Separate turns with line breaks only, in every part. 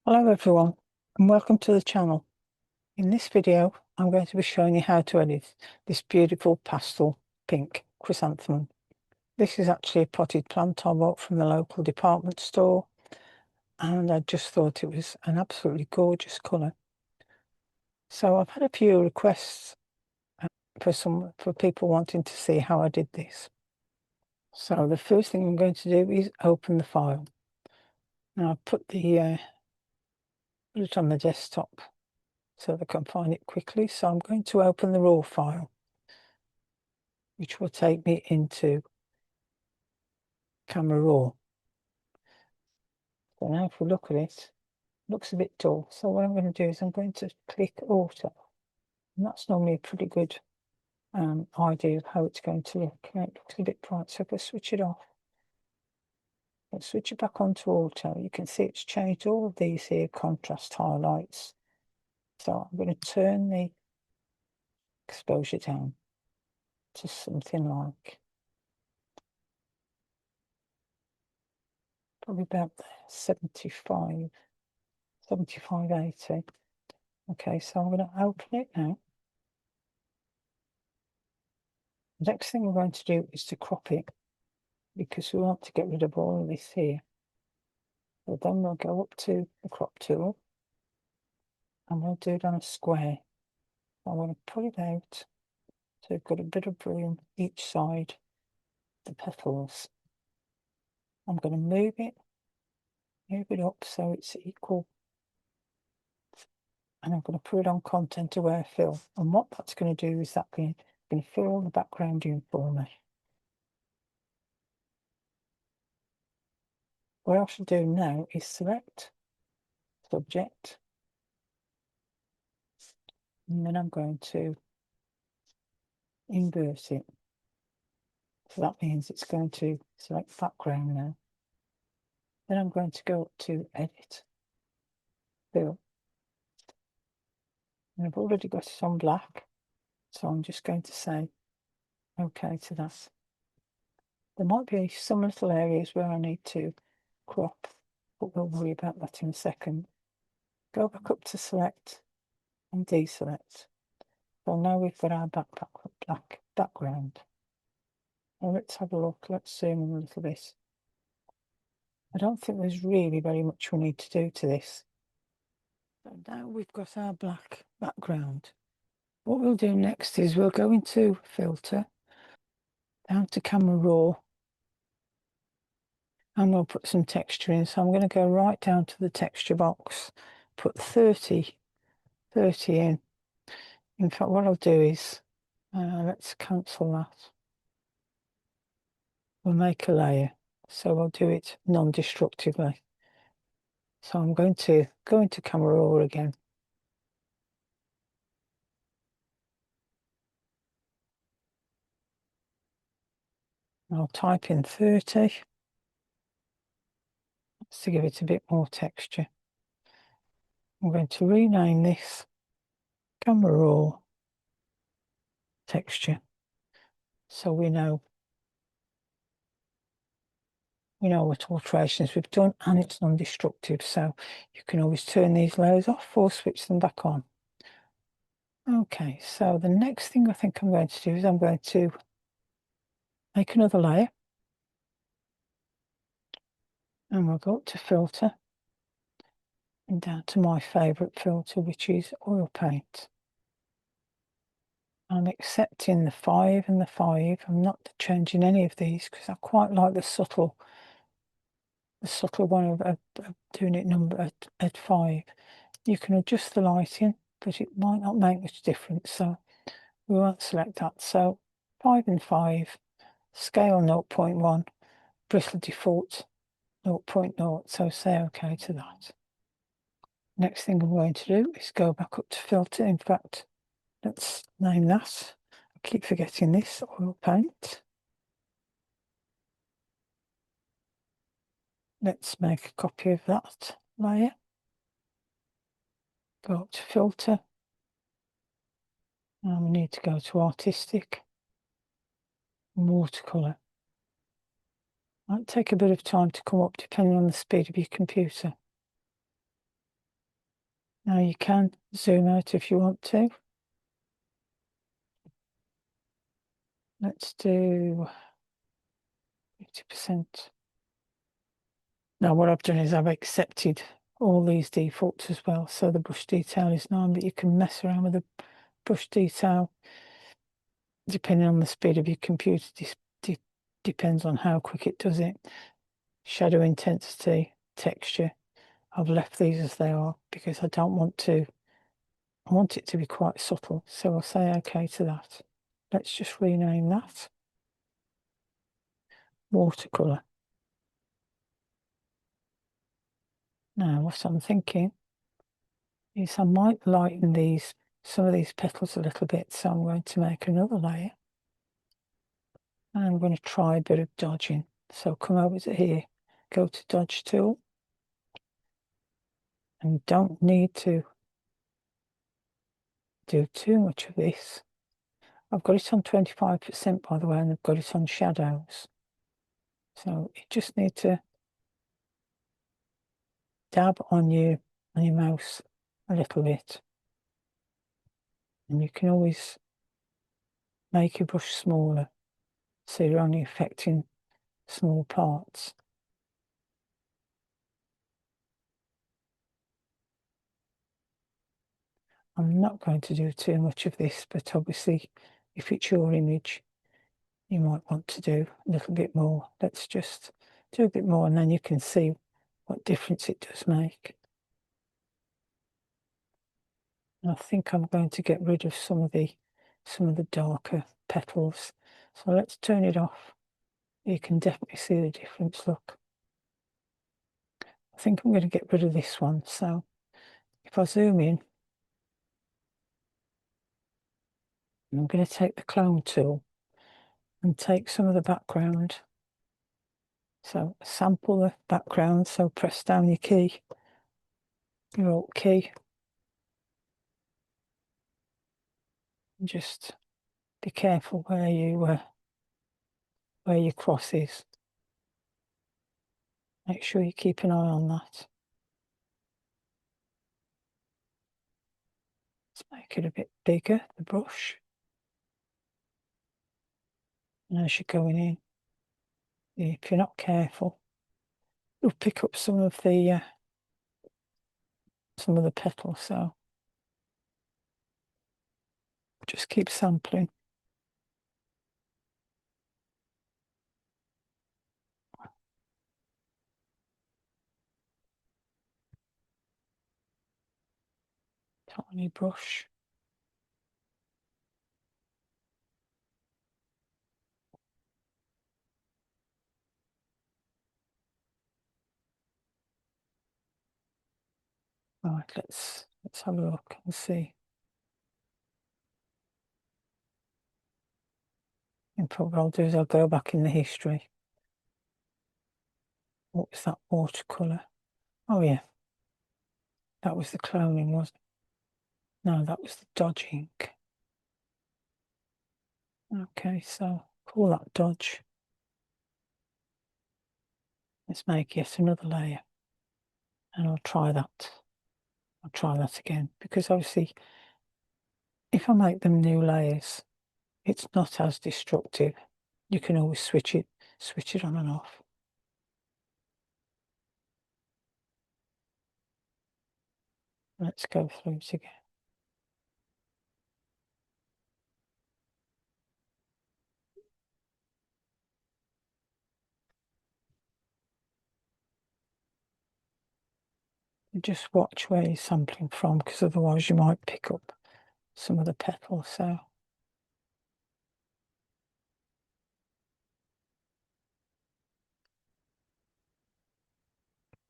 Hello everyone and welcome to the channel. In this video I'm going to be showing you how to edit this beautiful pastel pink chrysanthemum. This is actually a potted plant I bought from the local department store and I just thought it was an absolutely gorgeous colour. So I've had a few requests for people wanting to see how I did this. So the first thing I'm going to do is open the file. Now I've put it on the desktop so they can find it quickly. So I'm going to open the raw file, which will take me into Camera Raw. So now if we look at it, it looks a bit dull. So what I'm going to do is I'm going to click Auto. And that's normally a pretty good idea of how it's going to look. It looks a bit bright, so if I switch it off, let's switch it back onto Auto. You can see it's changed all of these here contrast highlights. So I'm going to turn the exposure down to something like probably about 75, 80. Okay, so I'm going to open it now. The next thing we're going to do is to crop it because we want to get rid of all of this here. So then we'll go up to the crop tool and we'll do it on a square. I want to put it out so we've got a bit of room each side, the petals. I'm going to move it up so it's equal. And I'm going to put it on content aware fill. And what that's going to do is that going to fill the background in for me. What I should do now is select subject. And then I'm going to invert it. So that means it's going to select background now. Then I'm going to go up to edit, fill. And I've already got it on black. So I'm just going to say okay to that. There might be some little areas where I need to crop, but we'll worry about that in a second. Go back up to select and deselect. So now we've got our black background. Now let's have a look. Let's zoom in a little bit. I don't think there's really very much we need to do to this. So now we've got our black background. What we'll do next is we'll go into filter, down to camera raw, and we'll put some texture in. So I'm going to go right down to the texture box, put 30 in. In fact, what I'll do is, let's cancel that. We'll make a layer. So we'll do it non-destructively. So I'm going to go into camera raw again. I'll type in 30 to give it a bit more texture. I'm going to rename this camera raw texture so we know what alterations we've done and it's non-destructive, so you can always turn these layers off or switch them back on. Okay, so the next thing I think I'm going to do is I'm going to make another layer and we'll go up to filter and down to my favorite filter, which is oil paint. I'm accepting the 5 and the 5. I'm not changing any of these because I quite like the subtle one of doing it at 5. You can adjust the lighting, but it might not make much difference, so we won't select that. So 5 and 5, scale 0.1, bristle default 0.0, so say okay to that. Next thing I'm going to do is go back up to filter. In fact, let's name that. I keep forgetting this, oil paint. Let's make a copy of that layer. Go up to filter. And we need to go to artistic and watercolour. Might take a bit of time to come up depending on the speed of your computer. Now you can zoom out if you want to. Let's do 50%. Now what I've done is I've accepted all these defaults as well. So the brush detail is 9, but you can mess around with the brush detail depending on the speed of your computer. Depends on how quick it does it. Shadow intensity, texture. I've left these as they are because I want it to be quite subtle. So I'll say okay to that. Let's just rename that watercolour. Now what I'm thinking is I might lighten some of these petals a little bit. So I'm going to make another layer. And I'm going to try a bit of dodging. So come over to here, go to dodge tool. And you don't need to do too much of this. I've got it on 25% by the way, and I've got it on shadows. So you just need to dab on your mouse a little bit. And you can always make your brush smaller, so you're only affecting small parts. I'm not going to do too much of this, but obviously if it's your image, you might want to do a little bit more. Let's just do a bit more and then you can see what difference it does make. And I think I'm going to get rid of some of the darker petals. So let's turn it off. You can definitely see the difference, look. I think I'm going to get rid of this one. So if I zoom in, I'm going to take the clone tool and take some of the background. So sample the background. So press down your key, your Alt key. And just be careful where your cross is. Make sure you keep an eye on that. Let's make it a bit bigger, the brush. And as you're going in, if you're not careful, you'll pick up some of the petals. So just keep sampling. Tiny brush. Right, let's have a look and see. And probably what I'll do is I'll go back in the history. What was that watercolour? Oh yeah, that was the cloning, wasn't it? No, that was the dodging. Okay, so call that dodge. Let's make yet another layer. And I'll try that. I'll try that again. Because obviously, if I make them new layers, it's not as destructive. You can always switch it on and off. Let's go through it again. Just watch where you're sampling from, because otherwise you might pick up some of the petals. So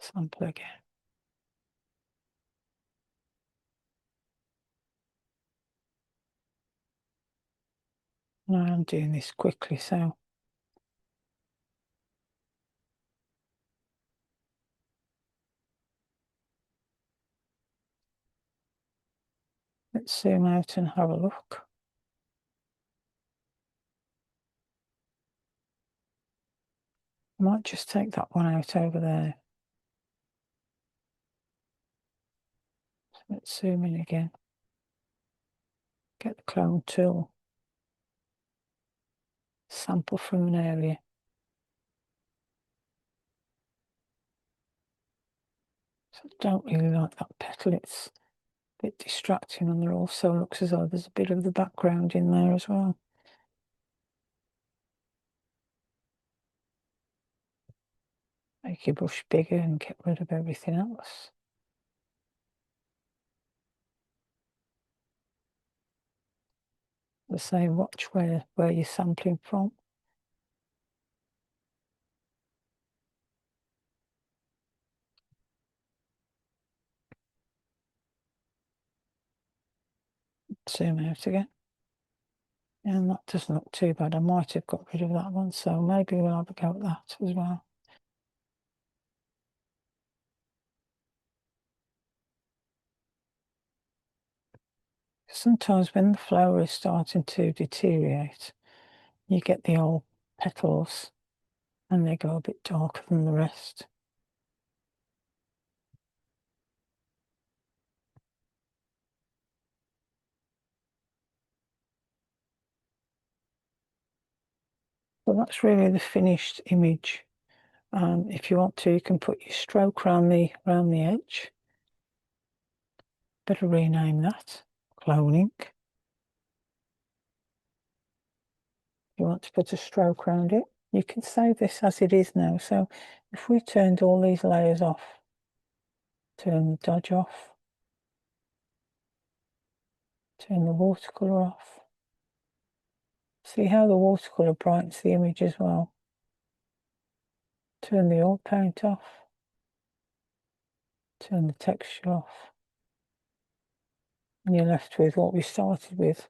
sample again. Now I'm doing this quickly, so let's zoom out and have a look. I might just take that one out over there. Let's zoom in again. Get the clone tool. Sample from an area. So I don't really like that petal. It's a bit distracting, and there also looks as though there's a bit of the background in there as well. Make your brush bigger and get rid of everything else. The same, watch where you're sampling from. Zoom out again. And that doesn't look too bad. I might have got rid of that one, so maybe we'll have a go at that as well. Sometimes when the flower is starting to deteriorate, you get the old petals and they go a bit darker than the rest. But that's really the finished image. If you want to, you can put your stroke around the edge. Better rename that cloning. If you want to put a stroke around it, you can save this as it is now. So if we turned all these layers off, turn the dodge off, turn the watercolour off. See how the watercolour brightens the image as well. Turn the oil paint off. Turn the texture off. And you're left with what we started with.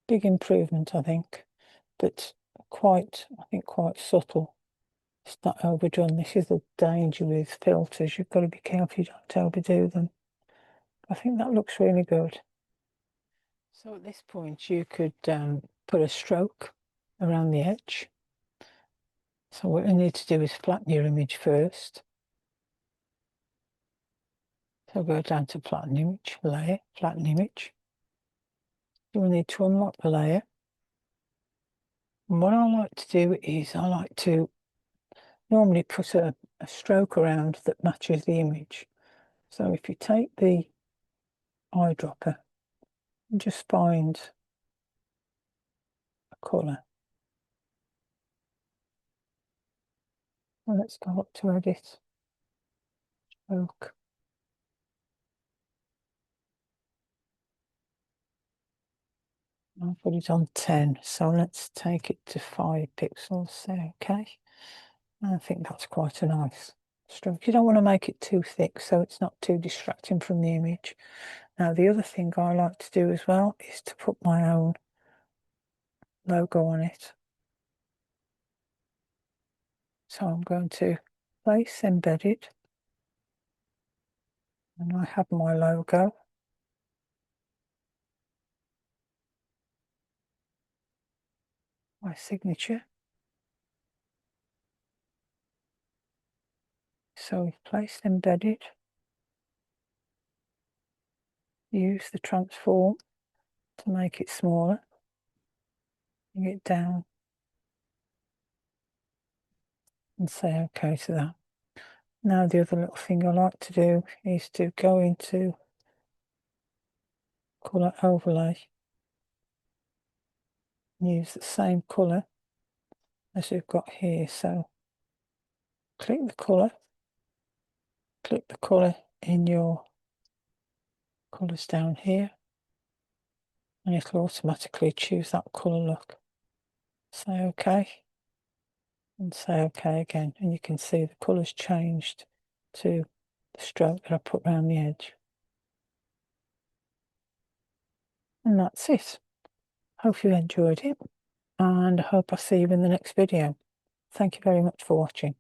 Big improvement, I think, but quite subtle. It's not overdone. This is the danger with filters. You've got to be careful you don't overdo them. I think that looks really good. So at this point you could put a stroke around the edge. So what you need to do is flatten your image first. So go down to flatten image, layer, flatten image. You will need to unlock the layer. And what I like to do is I like to normally put a stroke around that matches the image. So if you take the eyedropper and just find a colour. Well, let's go up to edit, stroke. I'll put it on 10, so let's take it to 5 pixels, say okay. I think that's quite a nice stroke. You don't want to make it too thick so it's not too distracting from the image. Now the other thing I like to do as well is to put my own logo on it. So I'm going to place embedded, and I have my logo. My signature. So we've placed embedded. Use the transform to make it smaller. Bring it down and say okay to that. Now the other little thing I like to do is to go into colour overlay. Use the same colour as we've got here. So click the colour in your colours down here, and it'll automatically choose that colour look. Say okay, and say okay again, and you can see the colours changed to the stroke that I put around the edge. And that's it. Hope you enjoyed it, and I hope I see you in the next video. Thank you very much for watching.